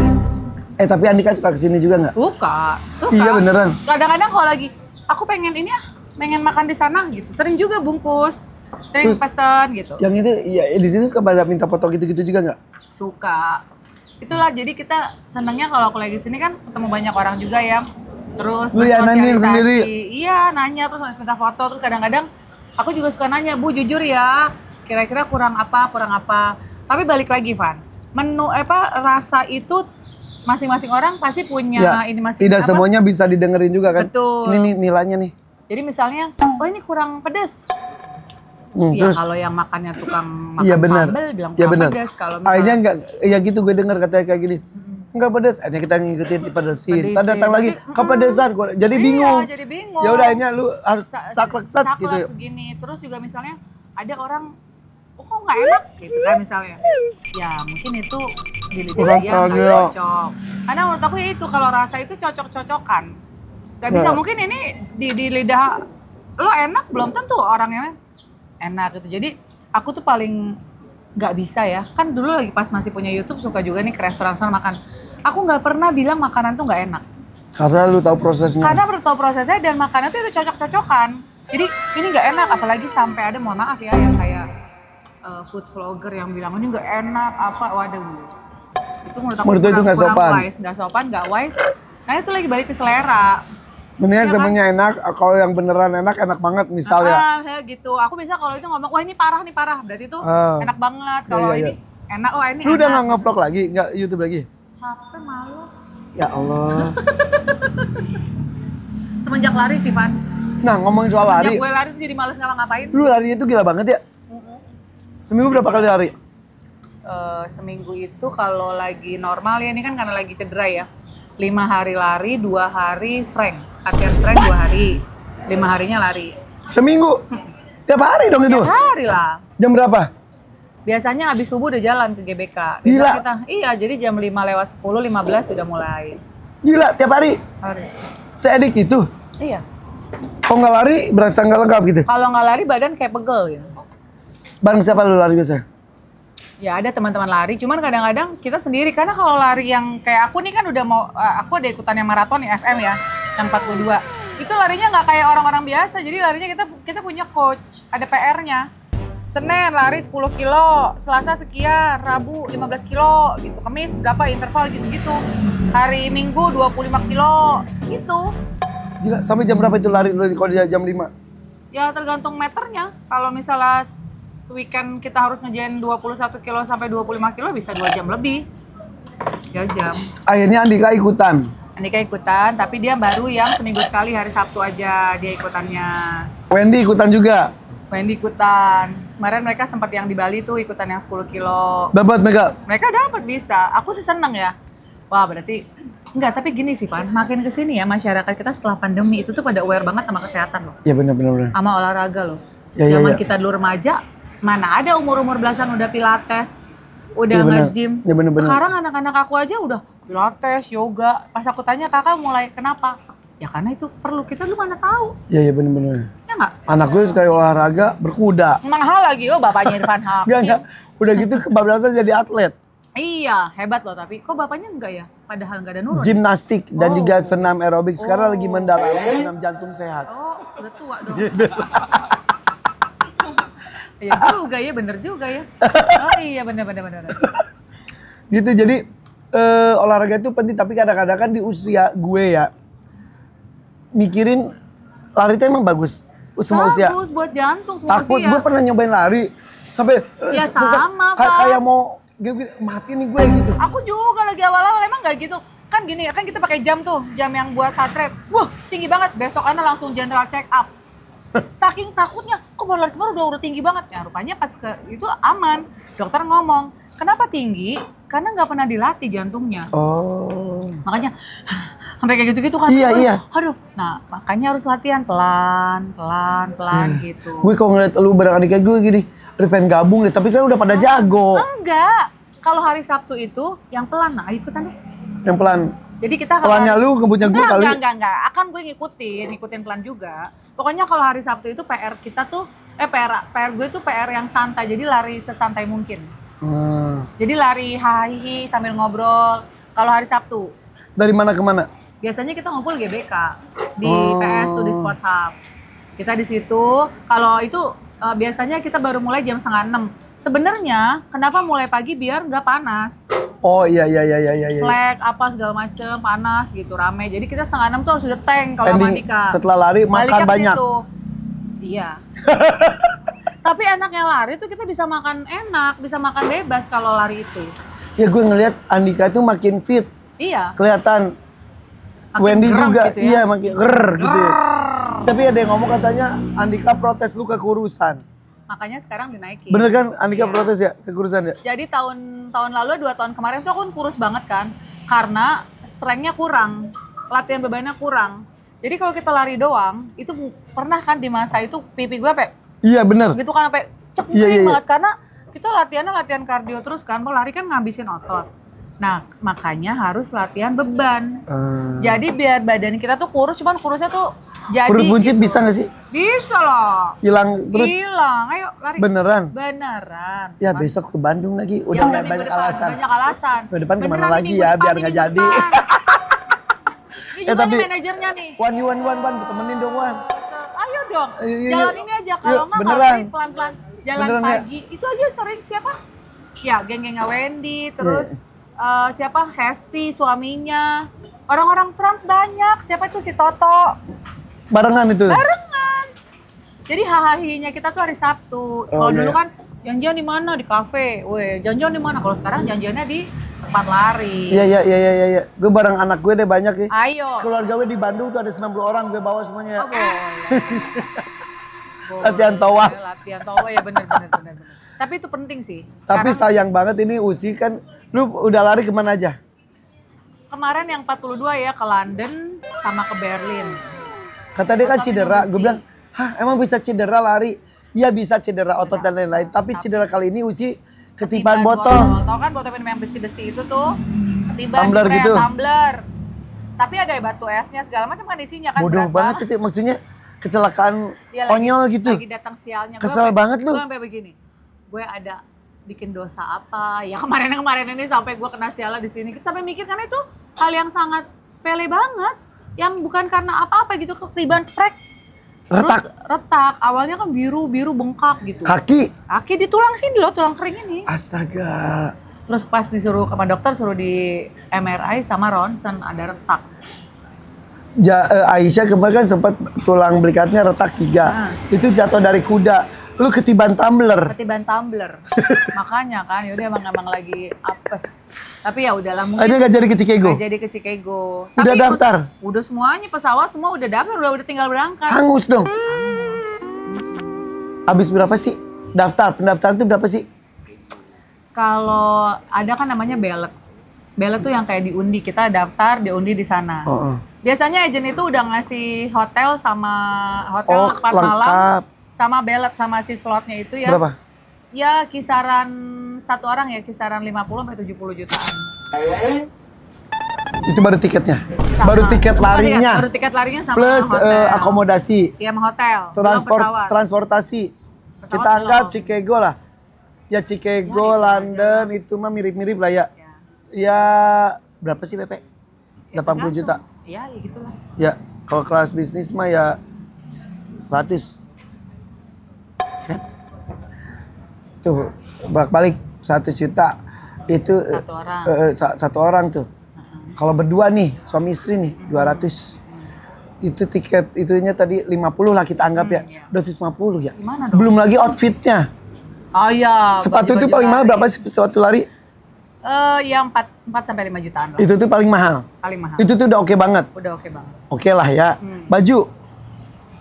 Tapi Andika suka kesini juga nggak? Suka. Iya beneran. Kadang-kadang kalau lagi, aku pengen ini ya, pengen makan di sana gitu. Sering juga bungkus, sering Terus, pesan gitu. Yang itu, ya di sini suka pada minta foto gitu-gitu juga nggak? Suka. Itulah jadi kita senangnya kalau aku lagi sini kan ketemu banyak orang juga ya. Terus Lu ya nanya bersosialisasi. sendiri? Iya nanya terus minta foto. Terus kadang-kadang aku juga suka nanya, Bu jujur ya, kira-kira kurang apa. Tapi balik lagi, Van. Menu rasa itu masing-masing orang pasti punya Ya, ini tidak semuanya bisa didengerin juga kan. Betul. Ini nih nilainya nih. Jadi misalnya, oh ini kurang pedas. Ya Terus kalau yang makannya tukang makan iya benar. sambal bilang Iya kurang benar. pedas. Kalau Akhirnya misalnya enggak, ya gitu gue dengar katanya kayak gini. Enggak pedas, akhirnya kita ngikutin dipedesin. Pedesin. Ntar datang lagi, kepedesan. Jadi bingung. Iya, jadi bingung. Ya udah akhirnya lu harus saklek set Saklek gitu. segini. Terus juga misalnya ada orang, oh kok nggak enak gitu kan misalnya. Ya mungkin itu di lidah Kurang dia nggak kagak. cocok. Karena menurut aku ya itu kalau rasa itu cocok-cocokan. Gak bisa, Ya. mungkin ini di lidah lo enak, belum tentu orang yang enak gitu. Jadi aku tuh paling nggak bisa ya. Kan dulu lagi pas masih punya YouTube suka juga nih ke restoran-restoran makan. Aku nggak pernah bilang makanan tuh nggak enak. Karena lu tahu prosesnya. Karena udah tahu prosesnya dan makanan tuh itu cocok-cocokan. Jadi ini nggak enak, apalagi sampai ada, mohon maaf ya, yang kayak food vlogger yang bilang ini nggak enak apa, waduh. Itu menurut aku Menurut itu nggak sopan. nggak sopan, nggak wise. Karena itu lagi balik ke selera. Mendingan Ya kan? semuanya enak, kalau yang beneran enak banget misalnya. Saya gitu. Aku bisa kalau itu ngomong, wah ini parah nih parah. Berarti itu enak banget. Kalau Iya, iya. ini enak, wah ini Lu udah enak. nggak nge-vlog lagi, nggak YouTube lagi? Capek, males. Ya Allah. Semenjak lari sih, Van. Nah ngomongin soal lari, Semenjak gue lari tuh jadi males ngapa-ngapain. lu larinya itu gila banget ya? Seminggu berapa kali lari? Seminggu itu kalau lagi normal ya, ini kan karena lagi cedera ya. 5 hari lari, 2 hari strength. Latihan strength 2 hari. 5 harinya lari. Seminggu? Tiap hari dong itu? Tiap hari lah. Jam berapa? Biasanya habis subuh udah jalan ke GBK. Gila. Iya, jadi jam 5:10, 15 udah mulai. Gila, tiap hari? Lari. Seedik itu? Iya. Kalau nggak lari, berasa nggak lengkap gitu? Kalau nggak lari badan kayak pegel gitu. Bareng siapa lu lari biasa? Ya ada teman-teman lari, cuman kadang-kadang kita sendiri. Karena kalau lari yang kayak aku nih kan udah mau, aku ada ikutan yang maraton ya, FM ya, yang 42. Itu larinya nggak kayak orang-orang biasa, jadi larinya kita punya coach, ada PR-nya. Senin lari 10 kilo, Selasa sekian, Rabu 15 kilo gitu, Kamis berapa interval gitu-gitu. Hari Minggu 25 kilo gitu. Gila, sampai jam berapa itu lari lu kalau dia jam 5? Ya tergantung meternya. Kalau misalnya weekend kita harus ngejain 21 kilo sampai 25 kilo bisa 2 jam lebih. 3 jam. Akhirnya Andika ikutan. Andika ikutan, tapi dia baru yang seminggu sekali hari Sabtu aja dia ikutannya. Wendy ikutan juga. Wendy ikutan. Kemarin mereka sempat yang di Bali tuh ikutan yang 10 kilo. Dapat Mega. Mereka dapat bisa. Aku sih seneng ya. Wah berarti enggak, tapi gini sih Pan, makin kesini ya masyarakat kita setelah pandemi itu tuh pada aware banget sama kesehatan loh. Ya benar. Sama olahraga loh. Ya, Zaman ya. kita dulu remaja, mana ada umur-umur belasan udah pilates, udah Ya, benar. nge-gym. Ya, benar. Sekarang anak-anak aku aja udah pilates, yoga. Pas aku tanya kakak mulai kenapa? Ya karena itu perlu, kita lu mana tahu. Ya benar. Ya nggak? Anak gue sekali olahraga berkuda. Mahal lagi, oh bapaknya Irfan Hakim. Enggak. Udah gitu kebablasan jadi atlet. Iya, hebat loh tapi. Kok bapaknya enggak ya? Padahal nggak ada nurun. Gimnastik dan Oh. juga senam aerobik. Sekarang lagi mendalami senam jantung sehat. Oh, udah tua dong. Iya juga ya, bener juga ya. Oh iya, bener. Gitu, jadi olahraga itu penting. Tapi kadang-kadang kan di usia gue ya, mikirin lari itu emang bagus. Semua usia. Bagus buat jantung semua Takut, usia. gue pernah nyobain lari. Sampai Ya sama, Pak. kayak mau gue mati nih gue gitu. Aku juga lagi awal-awal emang nggak gitu. Kan gini, kan kita pakai jam tuh, jam yang buat heart rate. Wah, tinggi banget. Besokannya langsung general check up. Saking takutnya, kok baru lari sebentar udah tinggi banget. Ya rupanya pas ke itu aman. Dokter ngomong, kenapa tinggi? Karena nggak pernah dilatih jantungnya. Oh. Makanya sampai kayak gitu-gitu kan. Iya. Aduh. Nah, makanya harus latihan pelan gitu. Gue kalau ngeliat lu bareng adik kayak gue gini, udah pengen gabung deh. Tapi saya udah pada jago. Enggak. Kalau hari Sabtu itu yang pelan, nah ikutan deh. Yang pelan. Jadi kita kalau Pelannya lu ngebutnya gue kali. Enggak. Akan gue ngikutin pelan juga. Pokoknya kalau hari Sabtu itu PR kita tuh, PR gue tuh PR yang santai. Jadi lari sesantai mungkin. Jadi lari hahihi sambil ngobrol. Kalau hari Sabtu. Dari mana ke mana? Biasanya kita ngumpul GBK di PS tuh di Sport Hub. Kita di situ. Kalau itu biasanya kita baru mulai jam 5:30. Sebenarnya kenapa mulai pagi biar nggak panas. Oh iya. Flag apa segala macem panas gitu rame. Jadi kita 5:30 tuh harus udah tank kalau sama Ending Andika. setelah lari makan Baliknya ke banyak. situ. Iya. Tapi enaknya lari tuh kita bisa makan enak, bisa makan bebas kalau lari itu. Ya gue ngelihat Andika itu makin fit. Iya. Kelihatan. Makin Wendy gerem juga, gitu ya. iya makin gitu ya. Tapi ada yang ngomong katanya Andika protes lu kekurusan. Makanya sekarang dinaikin. Bener kan Andika Iya. protes ya kekurusan ya? Jadi tahun lalu 2 tahun kemarin tuh aku kurus banget kan. Karena strength-nya kurang, latihan bebannya kurang. Jadi kalau kita lari doang, itu pernah kan di masa itu pipi gue sampai Iya bener. gitu kan sampai cekring Iya. banget karena kita latihannya latihan kardio terus kan. Mau lari kan ngabisin otot. Nah, makanya harus latihan beban. Jadi biar badan kita tuh kurus, cuman kurusnya tuh jadi Perut buncit gitu. bisa gak sih? Bisa lah. Hilang perut? Hilang, ayo lari. Beneran? Beneran. Ya besok ke Bandung lagi, Ya udah udah nggak minggu banyak depan, alasan. Banyak alasan. Minggu depan kemana Beneran nih, lagi minggu ya, depan biar nih, nggak minggu jadi. depan. Ini juga tapi- nih manajernya nih. Wan, temenin dong Wan. Ayo dong, Iya. jalan ini aja. Kalau Yuk, nggak beneran. kalau pelan-pelan jalan Beneran, ya? pagi. Itu aja sering siapa? Ya, geng-gengnya Wendy, terus siapa? Hesti, suaminya. Orang-orang trans banyak. Siapa itu si Toto? Barengan itu? Barengan. Jadi hahahinya kita tuh hari Sabtu. Kalau iya. dulu kan janjian di mana? Di kafe. Weh, janjian di mana? Kalau sekarang janjiannya di tempat lari. Iya. Gue bareng anak gue deh banyak ya. Ayo. Keluarga gue di Bandung tuh ada 90 orang, gue bawa semuanya. Oh, boleh. Latihan tawaf. Latihan tawaf ya bener. Tapi itu penting sih. Tapi Sekarang, sayang banget ini Usi kan, lu udah lari kemana aja? kemarin yang 42 ya ke London sama ke Berlin. Kata dia kan Ototnya cedera, besi. gue bilang, hah emang bisa cedera lari? Iya bisa cedera otot dan lain-lain, tapi cedera kali ini Usi ketiban botol. Tahu kan botol minum yang besi-besi itu tuh? Ketiban Tumbler spray, gitu. tumbler. Tapi ada batu esnya segala macam kan isinya kan Bodoh berat banget itu, maksudnya kecelakaan Dia konyol gitu. Lagi datang sialnya. Kesel banget lu. Gue sampai begini. Gue ada bikin dosa apa? Ya kemarin ini sampai gue kena sialan di sini. Kita sampai mikir karena itu hal yang sangat sepele banget. Yang bukan karena apa-apa gitu ketiban prek. Retak. Terus retak. Awalnya kan biru bengkak gitu. Kaki. Kaki di tulang sini loh, tulang kering ini. Astaga. Terus pas disuruh sama dokter suruh di MRI sama ronsen ada retak. Aisyah kemarin kan sempat tulang belikatnya retak 3. Itu jatuh dari kuda. Lu ketiban tumbler. Ketiban tumbler. Makanya kan yaudah emang lagi apes. Tapi ya udahlah mungkin. Akhirnya gak jadi ke Chicago? Gak jadi ke Chicago. Udah Tapi daftar? Udah semuanya, pesawat semua udah daftar, udah tinggal berangkat. Hangus dong. Habis berapa sih? Pendaftaran itu berapa sih? Kalau ada kan namanya ballot. Ballot tuh yang kayak diundi, kita daftar, diundi di sana. Biasanya agent itu udah ngasih hotel sama hotel 4 malam. Lengkap. Sama ballot sama si slotnya itu ya. Berapa? Ya kisaran satu orang ya kisaran 50 sampai 70 jutaan. Itu baru tiketnya? Sama. Baru tiket larinya? Baru tiket larinya sama Plus hotel. akomodasi? Iya sama hotel. Belum pesawat. Transportasi? Pesawat Kita anggap belum. Chicago lah. Ya Chicago, Ya, itu London, itu mah mirip-mirip lah ya. Ya. Ya berapa sih Pepe? Ya, 80 juta? Iya ya gitulah. Ya kalau kelas bisnis mah ya 100. Kan? Tuh balik 100 juta itu Satu orang. satu orang tuh. Kalau berdua nih suami istri nih 200. Itu tiket itunya tadi 50 lah kita anggap ya. Iya. 250 ya. Gimana dong? Belum lagi outfitnya. Oh iya. Sepatu itu baju-baju paling mahal lari. berapa sih sepatu lari? Ya 4 sampai 5 jutaan lah. Itu tuh paling mahal. Paling mahal. Itu tuh udah oke banget. Udah oke banget. Oke lah ya. Baju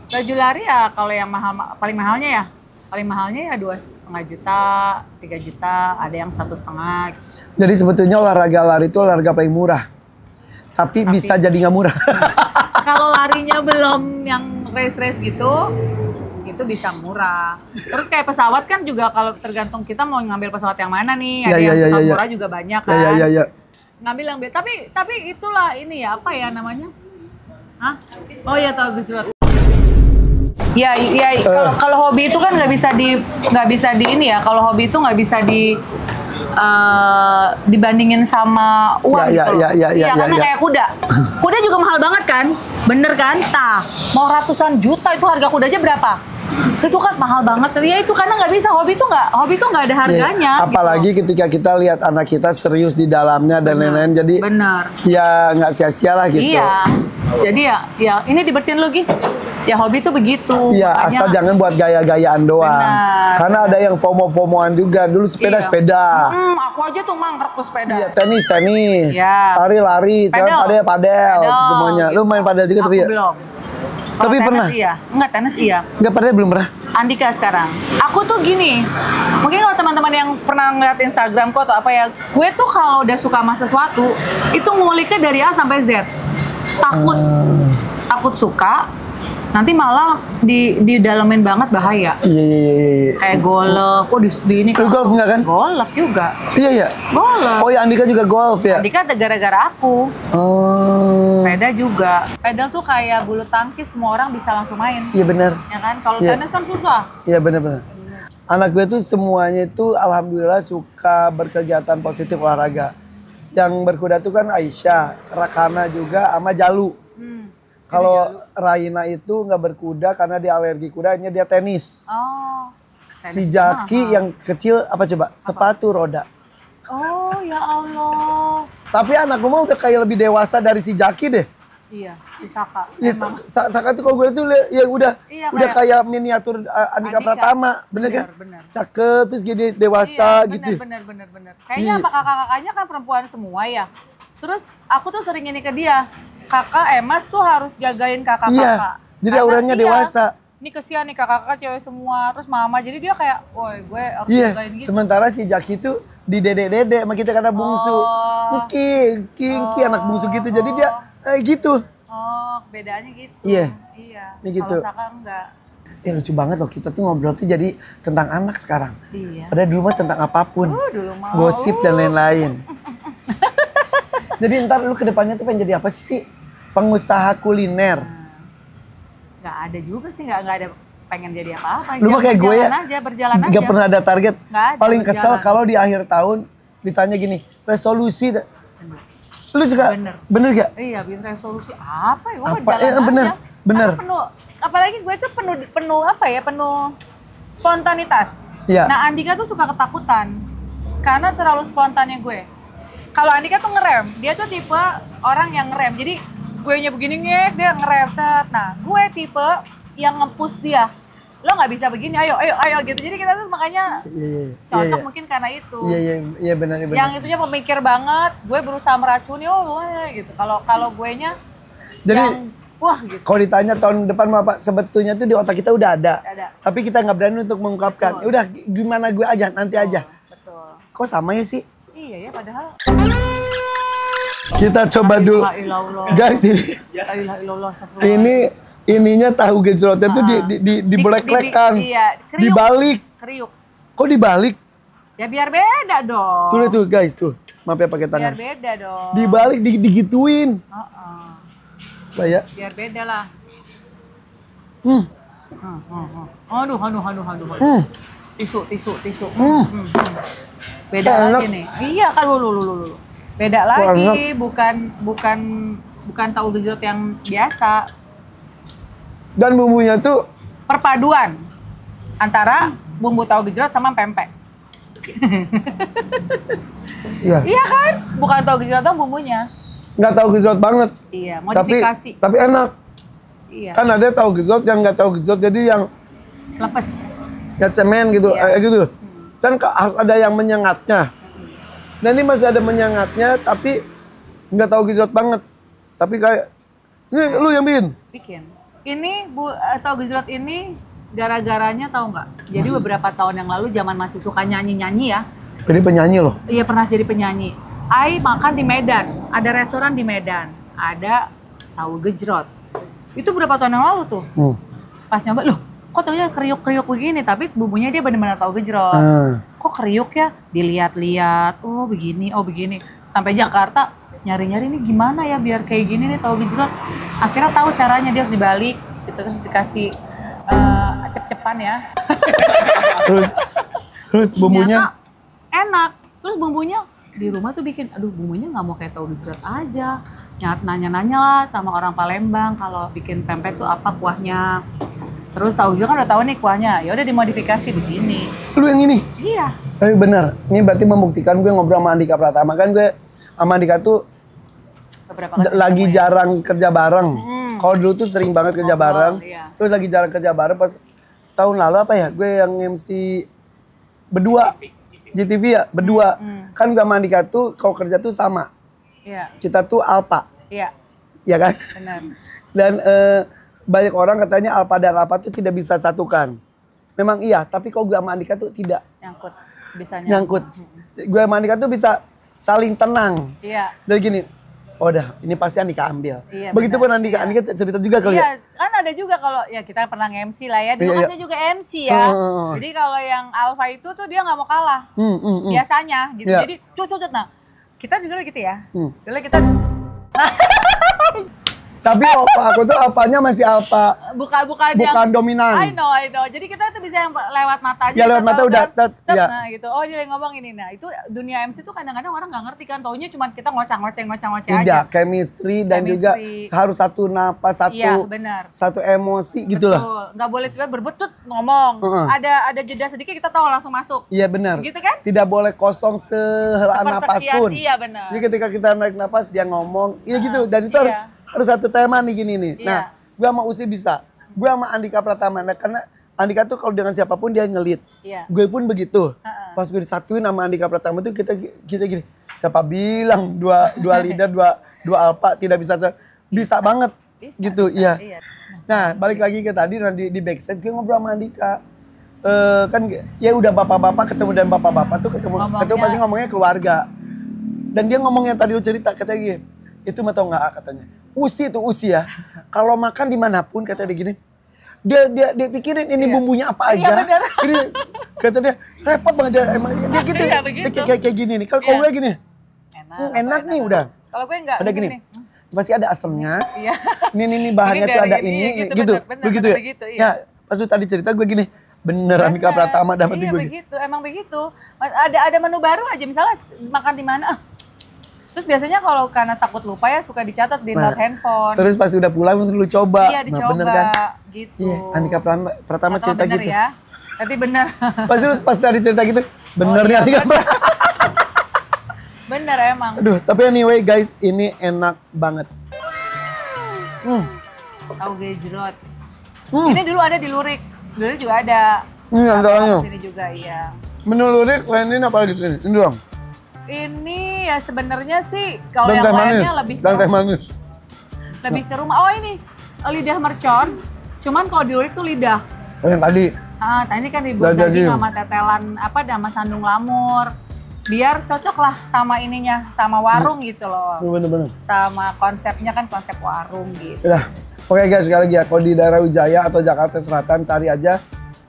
Baju lari ya kalau yang mahal paling mahalnya ya. Paling mahalnya ya 2,5 juta, 3 juta, ada yang 1,5. jadi sebetulnya olahraga lari itu olahraga paling murah. Tapi bisa jadi nggak murah. Kalau larinya belum yang race gitu, itu bisa murah. Terus kayak pesawat kan juga kalau tergantung kita mau ngambil pesawat yang mana nih. Ada yang pesawat murah juga banyak kan. Ya. Ngambil yang beda. Tapi itulah ini ya apa ya namanya? Hah? Oh ya tahu Gus Rod. Ya, kalau hobi itu kan nggak bisa di ini ya. Kalau hobi itu nggak bisa dibandingin sama uang gitu. Ya, Karena kayak kuda. Kuda juga mahal banget kan? Bener kan? Mau ratusan juta itu harga kuda aja berapa? Itu kan mahal banget. Ya itu karena nggak bisa, hobi tuh nggak ada harganya. Iya. Apalagi ketika kita lihat anak kita serius di dalamnya dan lain-lain, jadi bener. ya nggak sia-sia lah gitu. Iya. Jadi ya ini dibersihin lu Gi. Ya hobi tuh begitu. Iya, makanya, asal jangan buat gaya-gayaan doang. Benar, Karena ada yang FOMO-FOMOan juga. Dulu sepeda-sepeda. Aku aja tuh mangkrak tuh sepeda. Iya, tenis. Iya. Lari-lari, sekarang padel, semuanya. Lu main padel juga tapi ya? Belum. Tapi tenis pernah? Iya. Enggak, tenis iya. Enggak, padel belum pernah. Andika sekarang. Aku tuh gini, mungkin kalau teman-teman yang pernah ngeliat Instagramku atau apa ya, gue tuh kalau udah suka sama sesuatu, itu nguliknya dari A sampai Z. Takut suka, nanti malah didalemin banget bahaya. Iya. Kayak golf, di ini Lu golf nggak kan? Golf juga. Iya. Golf. Oh ya, Andika juga golf ya? Andika gara-gara aku. Oh. Sepeda juga. Pedal tuh kayak bulu tangkis, semua orang bisa langsung main. Iya benar. Ya kan? Kalau Iya. tenis kan susah. Iya benar. Anak gue tuh semuanya itu alhamdulillah suka berkegiatan positif olahraga. Yang berkuda tuh kan Aisyah, Rakana juga, sama Jalu. Kalau Raina itu nggak berkuda karena dia alergi kuda, hanya dia tenis. Oh. Si Jaki yang kecil apa coba? Sepatu roda. Oh ya Allah. Tapi anak gue mah udah kayak lebih dewasa dari si Jaki deh. Iya, si Saka. Ya, Emang. Saka tuh kalau gue tuh ya udah Iya, kayak miniatur Andika Pratama, bener kan? Bener. Cakep terus jadi dewasa Iya, gitu. bener. Kayaknya Iya. apa kakak-kakaknya kan perempuan semua ya. Terus aku tuh sering ini ke dia. Kakak Emas tuh harus jagain kakak-kakak. Iya, jadi Karena auranya dewasa. Ini kesian nih kakak-kakak cewek semua. Terus mama, jadi dia kayak, woi gue harus Iya, jagain gitu. sementara si Jaki tuh di dedek-dedek sama kita karena bungsu. King, anak bungsu gitu. Jadi dia gitu. Oh, bedanya gitu. Iya. Iya. Ya gitu. Kalau Saka enggak. Ya lucu banget loh, kita tuh ngobrol tuh jadi tentang anak sekarang. Iya. Padahal dulu mah tentang apapun. Dulu mau. Gosip dan lain-lain. Jadi ntar lu kedepannya tuh pengen jadi apa sih? Pengusaha kuliner. Nggak ada juga sih, nggak ada pengen jadi apa-apa. Lu mah kayak gue ya, berjalan aja. Gak pernah ada target. Nggak ada, Paling kesel berjalan. kalau di akhir tahun ditanya gini, resolusi. Lu suka bener gak? Iya, bikin resolusi apa ya? Gue Apa? berjalan aja. Bener. Karena penuh, apalagi gue tuh penuh apa ya? Penuh spontanitas. Iya. Nah, Andika tuh suka ketakutan karena terlalu spontannya gue. Kalau Andika tuh ngerem, dia tuh tipe orang yang ngerem. Jadi gue nya begini nih, dia ngerem. Nah, gue tipe yang nge-push dia. Lo nggak bisa begini, ayo gitu. Jadi kita tuh makanya cocok mungkin karena itu. Iya benar. Yang itunya pemikir banget, gue berusaha meracuni, gitu. Kalau gue nya Jadi yang, wah gitu. kalau ditanya tahun depan mau apa, sebetulnya tuh di otak kita udah ada. Tapi kita nggak berani untuk mengungkapkan. Ya udah gimana gue aja, nanti aja. Betul. Kok sama ya sih? Iya ya, padahal. Kita coba dulu. Guys, ini ininya tahu gejrotnya tuh dibelek-belekan. Iya, dibalik. Kriuk. Kok dibalik? Ya biar beda dong. Tuh guys, tuh. Maaf ya pakai tangan. Biar beda dong. Dibalik digituin. Lah ya. Biar beda lah. Aduh. Tisu. Beda lagi nih. Iya kan lu. Beda lagi, bukan tahu gejrot yang biasa. Dan bumbunya tuh Perpaduan antara bumbu tahu gejrot sama pempek. Iya kan? Bukan tahu gejrot dong bumbunya. nggak tahu gejrot banget. Iya, modifikasi. Tapi enak. Iya. Kan ada tahu gejrot yang nggak tahu gejrot, jadi yang Lepes. ya cemen gitu, gitu. Kan harus ada yang menyengatnya. Nah ini masih ada menyengatnya, tapi nggak tahu gejrot banget. Tapi kayak ini lu yang bikin. Ini tahu gejrot ini gara-garanya tahu nggak? Jadi beberapa tahun yang lalu zaman masih suka nyanyi-nyanyi ya. Jadi penyanyi loh. Iya pernah jadi penyanyi. Ai makan di Medan, ada restoran di Medan, ada tahu gejrot. Itu berapa tahun yang lalu tuh? Pas nyoba, loh kok taunya kriuk-kriuk begini, tapi bumbunya dia benar-benar tahu gejrot. Kok kriuk ya? Dilihat-lihat, oh begini. Sampai Jakarta, nyari-nyari ini gimana ya biar kayak gini nih tahu gejrot. Akhirnya tahu caranya, dia harus dibalik, gitu, terus dikasih cep-cepan ya. terus bumbunya? Ternyata enak, terus bumbunya di rumah tuh bikin, aduh bumbunya nggak mau kayak tahu gejrot aja. Nanya-nanya lah sama orang Palembang kalau bikin pempek tuh apa kuahnya. Terus tahu juga kan udah tahu nih kuahnya, ya udah dimodifikasi begini. Lu yang ini? Iya. Tapi bener, ini berarti membuktikan gue ngobrol sama Andika Pratama. Kan gue sama Andika tuh lagi jarang kerja bareng. Kalau dulu tuh sering banget kerja bareng. Iya. Terus lagi jarang kerja bareng pas tahun lalu apa ya? Gue yang MC berdua. GTV ya, berdua. Kan gue sama Andika tuh kalau kerja tuh sama. Iya. Kita tuh Alpa. Iya. Iya kan? Benar. Dan banyak orang katanya Alpa dan Alpa tuh tidak bisa satukan. Memang iya, tapi kalau gue sama Andika tuh tidak. Nyangkut. Bisa Nyangkut. Gue sama Andika tuh bisa saling tenang. Iya. Dari gini, oh dah ini pasti Andika ambil. Iya, Begitupun benar. Andika, Iya. Andika cerita juga kali Iya, ya? kan ada juga kalau ya kita pernah nge-MC lah ya. Dulu Iya, kan iya. saya juga MC ya. Oh. Jadi kalau yang Alfa itu tuh dia nggak mau kalah. Biasanya gitu. Iya. Jadi cucut. Nah, kita juga gitu ya. Hmm. Dulu kita Tapi aku tuh Alpanya masih Alpa, bukan bukan dominan. I know. Jadi kita tuh bisa yang lewat mata aja. Ya, lewat kita mata tahu udah, kan. ya. Nah gitu. Oh dia yang ngomong ini. Nah itu dunia MC tuh kadang-kadang orang nggak ngerti kan. Taunya cuma kita ngoceh Tidak, aja. chemistry dan juga Chemistry. harus satu napas, Iya benar. satu emosi gitu loh. Betul. Nggak boleh tiba berbetut ngomong. Ada jeda sedikit kita tahu langsung masuk. Iya benar. Gitu kan? Tidak boleh kosong sehelaan napas Sepersekian, pun. iya, benar. Jadi ketika kita naik napas dia ngomong, iya gitu. Dan itu iya. harus satu tema nih gini nih. Iya. Nah, gue sama Usi bisa. Gue sama Andika Pratama. Nah, karena Andika tuh kalau dengan siapapun dia ngelit. Iya. Gue pun begitu. Ha-ha. Pas gue disatuin sama Andika Pratama tuh kita gini. Siapa bilang dua leader, dua alpha tidak bisa banget. Bisa, gitu, bisa, iya. Nah, balik lagi ke tadi di backstage gue ngobrol sama Andika. Kan ya udah bapak-bapak ketemu dan bapak-bapak tuh ketemu pasti ngomongnya keluarga. Dan dia ngomongnya tadi lu cerita katanya gini, itu mah tau nggak katanya. Usi ya. Kalau makan dimanapun kata dia gini, dia pikirin ini bumbunya apa aja. Iya, benar. Ini kata dia repot banget emang dia gitu. Iya, begitu. Dia kayak gini nih. Kalau gue gini, enak nih udah. Kalau gue enggak. Ada gini. Pasti ada asemnya. Iya. Ini bahannya tuh ada ini gitu. Begitu ya. Begitu, iya. Ya, pas lu tadi cerita gue gini, beneran Andika Pratama dapat iya, gue. begitu, emang begitu. Ada menu baru aja, misalnya makan di mana. Terus biasanya kalau karena takut lupa ya suka dicatat di note handphone. Terus pas udah pulang terus lu coba. Iya dicoba, bener kan? gitu. Iya, Andika Pratama cerita bener gitu. Ya. Tapi bener. Pas tadi cerita gitu, bener nih iya, Andika bener. Pratama. Bener emang. Aduh, tapi anyway guys, ini enak banget. Tahu gejrot. Ini dulu ada di Lurik. Dulu juga ada. Ini antaranya. Di sini juga iya. Menu lurik lain ini apa lagi sini? Ini doang. Ini ya sebenarnya sih kalau Dan yang teh lainnya manis. lebih Dan teh manis. lebih ke rumah. Oh ini lidah mercon. Cuman kalau di Lurik tuh lidah. Yang tadi. Tadi kan dibuat Dan daging daging. sama tetelan sama sandung lamur. Biar cocok lah sama ininya, sama warung gitu loh. Bener-bener. Sama konsepnya kan konsep warung gitu. Udah. Oke guys, sekali lagi ya, kalau di daerah Wijaya atau Jakarta Selatan cari aja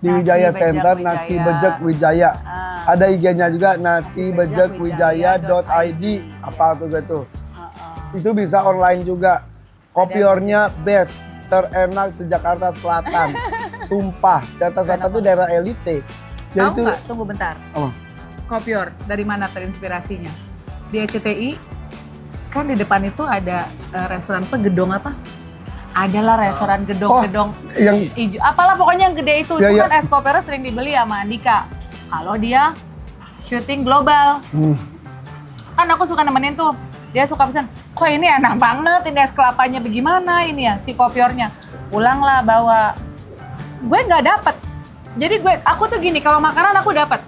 di Nasi Wijaya Bejek Center Wijaya. Nasi Bejek Wijaya. Ada IG-nya juga nasibejekwijaya.id. Apa tuh gitu. Itu bisa online juga. Kopiornya best, terenak se-Jakarta Selatan. Sumpah, Jakarta Selatan tuh daerah elite. Tahu nggak? Tunggu bentar. Apa? Kopior, dari mana terinspirasinya? Di ECTI, kan di depan itu ada restoran apa? Gedong apa? Adalah restoran gedong-gedong yang hijau. Apalah pokoknya yang gede itu. Ya, Itu ya. kan es kopero sering dibeli sama Andika. Kalau dia syuting global. Kan aku suka nemenin tuh. Dia suka pesan, kok ini enak banget, ini es kelapanya bagaimana ini ya, si kopiornya. Pulanglah bawa. Gue nggak dapet. Jadi aku tuh gini, kalau makanan aku dapet.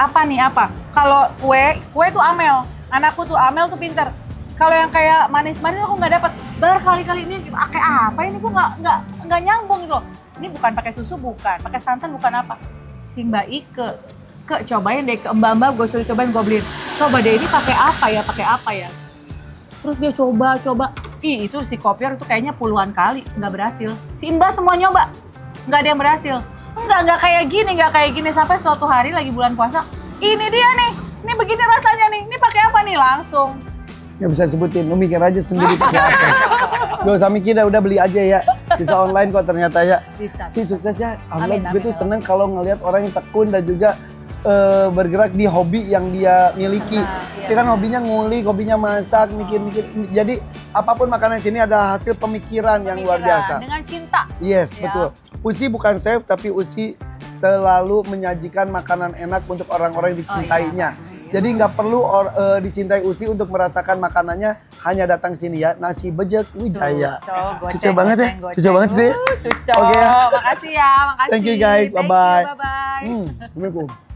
Apa nih, apa? Kalau kue tuh Amel. Anakku tuh Amel tuh pinter. Kalau yang kayak manis-manis aku nggak dapet. Berkali-kali ini pakai apa ini, gue nggak nyambung gitu loh. Ini bukan pakai susu, bukan. Pakai santan, bukan apa. Si Mbak Ike, cobain deh, ke mbak-mbak gue suruh cobain, gue beliin. Coba deh ini pakai apa ya. Terus dia coba. Ih itu si kopior itu kayaknya puluhan kali, nggak berhasil. Si Mbak semua nyoba, nggak ada yang berhasil. Nggak kayak gini. Sampai suatu hari lagi bulan puasa, ini dia nih, ini begini rasanya nih, ini pakai apa nih, langsung. nggak bisa sebutin, lu mikir aja sendiri pakai apa. Gak usah mikir, udah beli aja ya. Bisa online kok ternyata ya. Bisa. Si sukses ya. Amin, Gue tuh amin. seneng kalau ngelihat orang yang tekun dan juga bergerak di hobi yang dia miliki. Iya. Dia kan hobinya ngulik, hobinya masak, mikir-mikir. Jadi apapun makanan sini adalah hasil pemikiran yang luar biasa. Dengan cinta. Yes, Ya. betul. Usi bukan chef, tapi Usi selalu menyajikan makanan enak untuk orang-orang yang dicintainya. Jadi nggak perlu dicintai Usi untuk merasakan makanannya, hanya datang sini ya. Nasi bejek Wijaya. Cucu banget ya, cucu banget deh. Cucu. Oke ya. Makasih ya, makasih. Thank you guys, bye-bye. Bye-bye. Assalamualaikum.